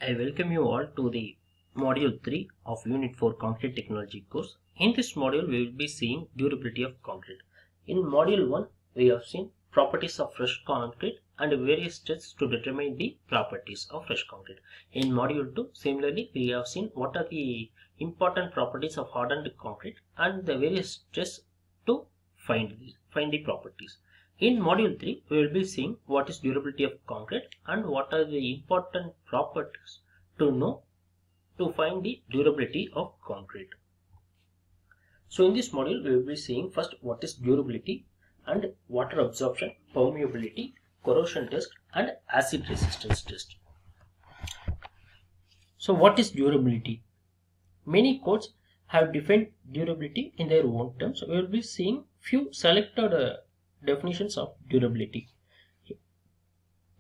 I welcome you all to the Module 3 of Unit 4 Concrete Technology course. In this module, we will be seeing durability of concrete. In Module 1, we have seen properties of fresh concrete and various tests to determine the properties of fresh concrete. In Module 2, similarly, we have seen what are the important properties of hardened concrete and the various tests to find the properties. In Module 3, we will be seeing what is durability of concrete and what are the important properties to know to find the durability of concrete. So in this module, we will be seeing first what is durability and water absorption, permeability, corrosion test and acid resistance test. So what is durability? Many codes have defined durability in their own terms. We will be seeing few selected definitions of durability.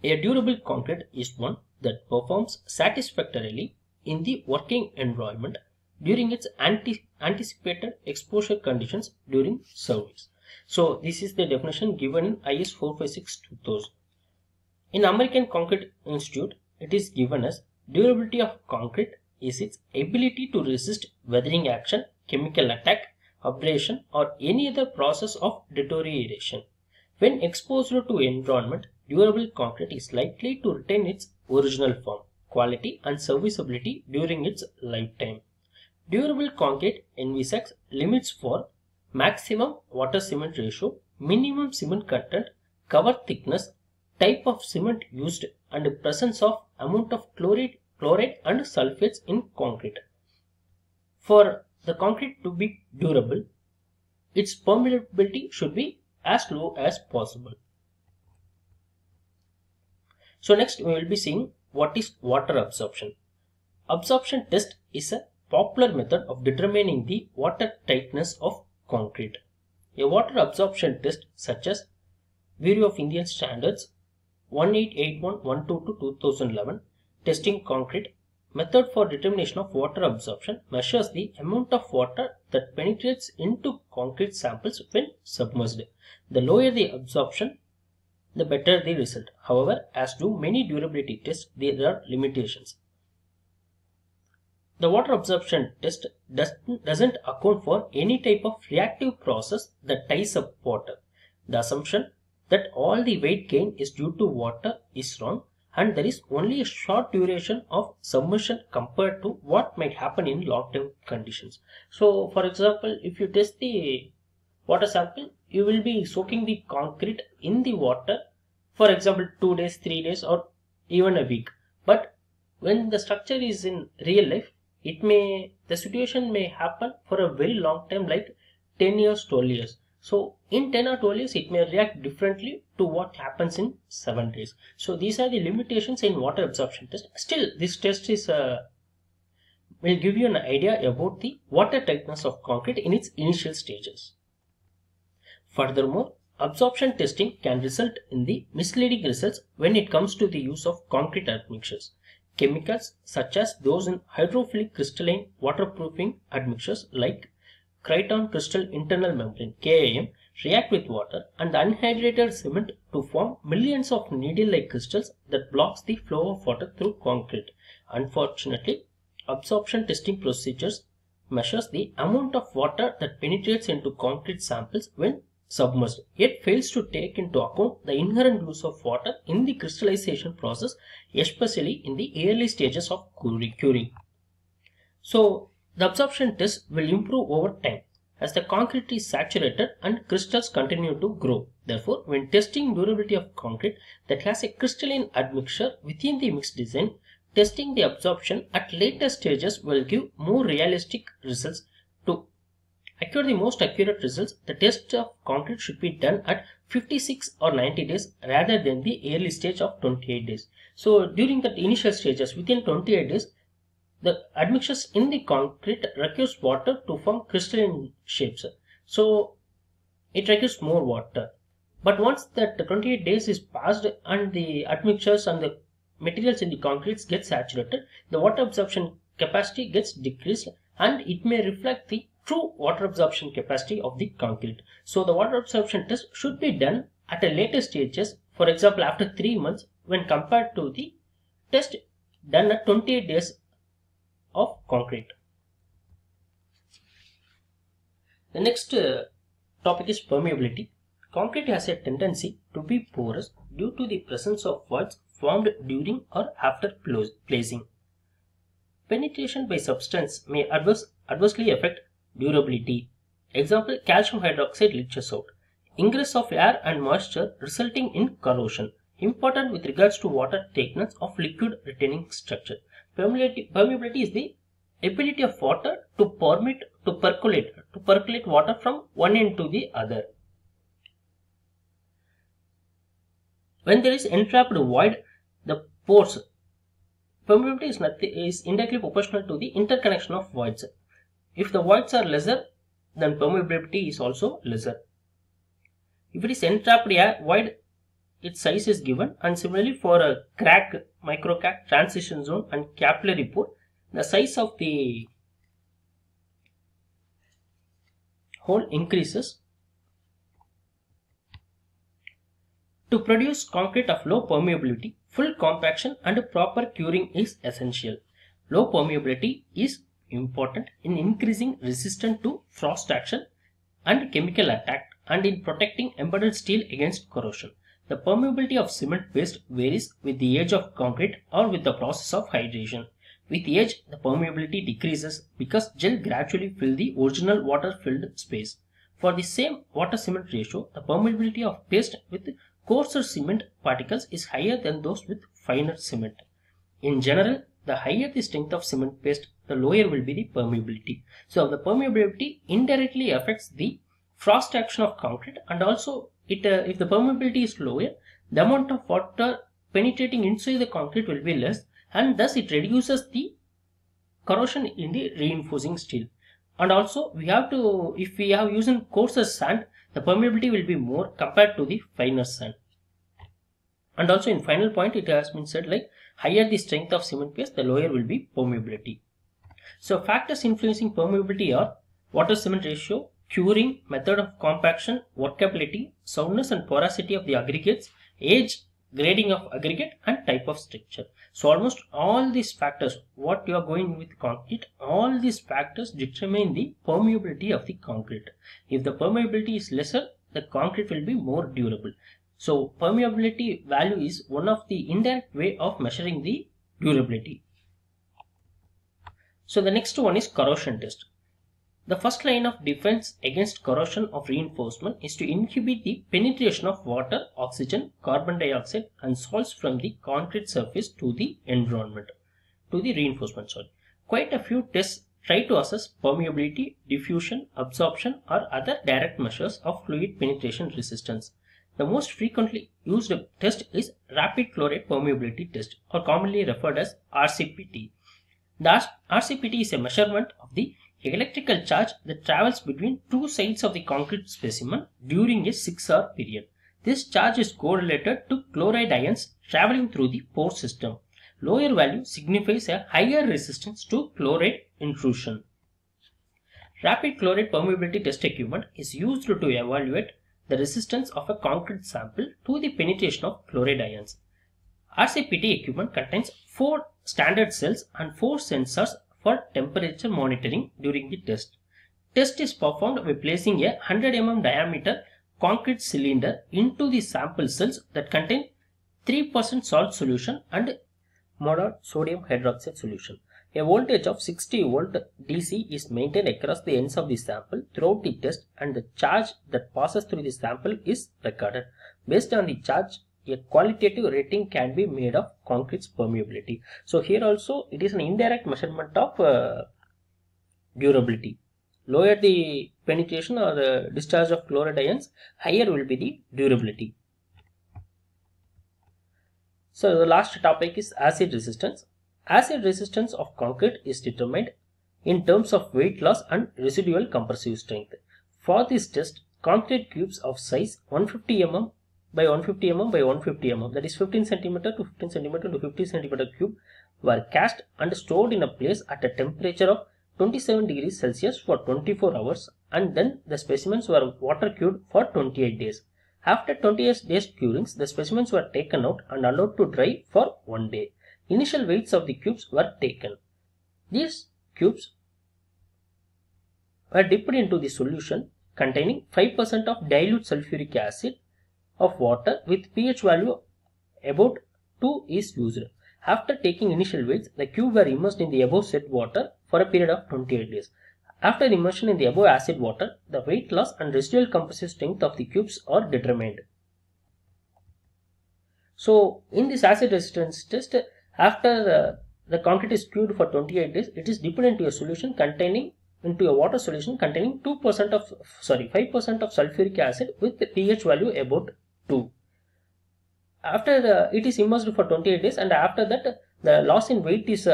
A durable concrete is one that performs satisfactorily in the working environment during its anticipated exposure conditions during service. So this is the definition given in IS 456-2000. In American Concrete Institute, it is given as durability of concrete is its ability to resist weathering action, chemical attack, abrasion or any other process of deterioration. When exposed to environment, durable concrete is likely to retain its original form, quality and serviceability during its lifetime. Durable concrete envisages limits for maximum water-cement ratio, minimum cement content, cover thickness, type of cement used and presence of amount of chloride and sulfates in concrete. For the concrete to be durable, its permeability should be as low as possible. So next we will be seeing what is water absorption. Absorption test is a popular method of determining the water tightness of concrete. A water absorption test such as Bureau of Indian Standards 1881-122-2011 testing concrete method for determination of water absorption measures the amount of water that penetrates into concrete samples when submerged. The lower the absorption, the better the result. However, as do many durability tests, there are limitations. The water absorption test doesn't account for any type of reactive process that ties up water. The assumption that all the weight gain is due to water is wrong, and there is only a short duration of submersion compared to what might happen in long-term conditions. So, for example, if you test the water sample, you will be soaking the concrete in the water, for example, 2 days, 3 days, or even a week. But when the structure is in real life, the situation may happen for a very long time, like 10 years, 12 years. So in 10 or 12 years, it may react differently to what happens in 7 days. So these are the limitations in water absorption test. Still, this test is will give you an idea about the water tightness of concrete in its initial stages. Furthermore, absorption testing can result in the misleading results when it comes to the use of concrete admixtures. Chemicals such as those in hydrophilic crystalline waterproofing admixtures like Kryton crystal internal membrane (KIM) react with water and unhydrated cement to form millions of needle-like crystals that blocks the flow of water through concrete. Unfortunately, absorption testing procedures measures the amount of water that penetrates into concrete samples when submerged, yet fails to take into account the inherent use of water in the crystallization process, especially in the early stages of curing. So, the absorption test will improve over time as the concrete is saturated and crystals continue to grow. Therefore, when testing durability of concrete that has a crystalline admixture within the mixed design, testing the absorption at later stages will give more realistic results. To acquire the most accurate results, the test of concrete should be done at 56 or 90 days rather than the early stage of 28 days. So during the initial stages, within 28 days, the admixtures in the concrete requires water to form crystalline shapes. So it requires more water. But once that 28 days is passed and the admixtures and the materials in the concrete get saturated, the water absorption capacity gets decreased and it may reflect the true water absorption capacity of the concrete. So the water absorption test should be done at a later stages, for example after 3 months when compared to the test done at 28 days of concrete. The next topic is permeability. Concrete has a tendency to be porous due to the presence of voids formed during or after placing. Penetration by substance may adversely affect durability. Example, calcium hydroxide leaches out. Ingress of air and moisture resulting in corrosion. Important with regards to water thickness of liquid retaining structure. Permeability is the ability of water to percolate water from one end to the other. When there is entrapped void, the pores. Permeability is indirectly proportional to the interconnection of voids. If the voids are lesser, then permeability is also lesser. If it is entrapped void, its size is given, and similarly for a crack, microcrack, transition zone and capillary pore, the size of the hole increases. To produce concrete of low permeability, full compaction and proper curing is essential. Low permeability is important in increasing resistance to frost action and chemical attack and in protecting embedded steel against corrosion. The permeability of cement paste varies with the age of concrete or with the process of hydration. With age, the permeability decreases because gel gradually fills the original water-filled space. For the same water-cement ratio, the permeability of paste with coarser cement particles is higher than those with finer cement. In general, the higher the strength of cement paste, the lower will be the permeability. So the permeability indirectly affects the frost action of concrete, and also if the permeability is lower, the amount of water penetrating inside the concrete will be less, and thus it reduces the corrosion in the reinforcing steel. And also if we have used coarser sand, the permeability will be more compared to the finer sand. And also in final point, it has been said like higher the strength of cement paste, the lower will be permeability. So factors influencing permeability are water cement ratio, curing, method of compaction, workability, soundness and porosity of the aggregates, age, grading of aggregate and type of structure. So almost all these factors, what you are going with concrete, all these factors determine the permeability of the concrete. If the permeability is lesser, the concrete will be more durable. So permeability value is one of the indirect way of measuring the durability. So the next one is corrosion test. The first line of defense against corrosion of reinforcement is to inhibit the penetration of water, oxygen, carbon dioxide and salts from the concrete surface to the environment, to the reinforcement. Quite a few tests try to assess permeability, diffusion, absorption or other direct measures of fluid penetration resistance. The most frequently used test is rapid flow rate permeability test, or commonly referred as RCPT. The RCPT is a measurement of the electrical charge that travels between two sides of the concrete specimen during a 6-hour period. This charge is correlated to chloride ions traveling through the pore system. Lower value signifies a higher resistance to chloride intrusion. Rapid flow rate permeability test equipment is used to evaluate the resistance of a concrete sample to the penetration of chloride ions. RCPT equipment contains 4 standard cells and 4 sensors for temperature monitoring during the test. Test is performed by placing a 100 mm diameter concrete cylinder into the sample cells that contain 3% salt solution and moderate sodium hydroxide solution. A voltage of 60 volt DC is maintained across the ends of the sample throughout the test, and the charge that passes through the sample is recorded. Based on the charge, a qualitative rating can be made of concrete's permeability. So here also it is an indirect measurement of durability. Lower the penetration or the discharge of chloride ions, higher will be the durability. So the last topic is acid resistance. Acid resistance of concrete is determined in terms of weight loss and residual compressive strength. For this test, concrete cubes of size 150 mm by 150 mm by 150 mm, that is 15 cm to 15 cm to 50 cm cube, were cast and stored in a place at a temperature of 27 degrees Celsius for 24 hours, and then the specimens were water cured for 28 days. After 28 days curings, the specimens were taken out and allowed to dry for 1 day. initial weights of the cubes were taken. These cubes were dipped into the solution containing 5% of dilute sulfuric acid of water with pH value about 2 is used. After taking initial weights, the cubes were immersed in the above said water for a period of 28 days. After immersion in the above acid water, the weight loss and residual compressive strength of the cubes are determined. So, in this acid resistance test, after the concrete is cured for 28 days, it is dipped into a solution containing into a water solution containing 5% of sulfuric acid with the pH value about 2. After it is immersed for 28 days, and after that the loss in weight is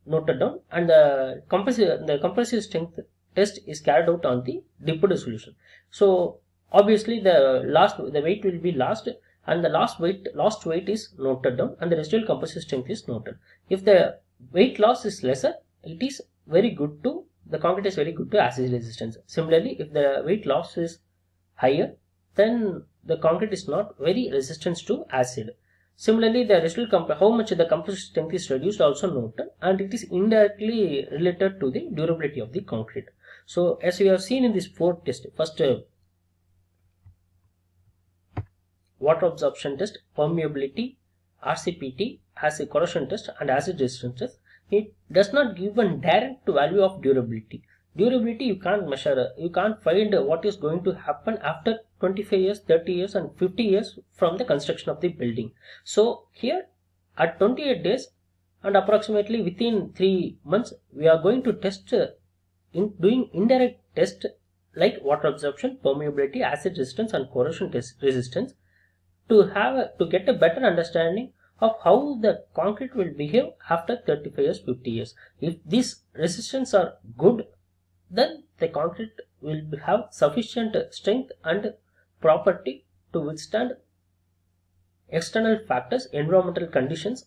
noted down, and the compressive strength test is carried out on the dipped solution. So obviously the weight will be lost, and the lost weight is noted down, and the residual compressive strength is noted. If the weight loss is lesser, it is very good to the concrete is very good to acid resistance. Similarly, if the weight loss is higher, then the concrete is not very resistant to acid. Similarly, the residual how much the compressive strength is reduced also noted, and it is indirectly related to the durability of the concrete. So as we have seen in this 4th test, first water absorption test, permeability, RCPT, acid corrosion test, and acid resistance test, it does not give a direct value of durability. Durability you can't measure, you can't find what is going to happen after 25 years, 30 years and 50 years from the construction of the building. So here at 28 days and approximately within 3 months, we are going to test doing indirect test like water absorption, permeability, acid resistance and corrosion resistance to get a better understanding of how the concrete will behave after 35 years, 50 years. If these resistance are good, then the concrete will have sufficient strength and property to withstand external factors, environmental conditions,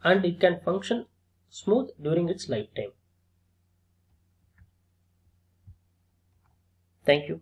and it can function smooth during its lifetime. Thank you.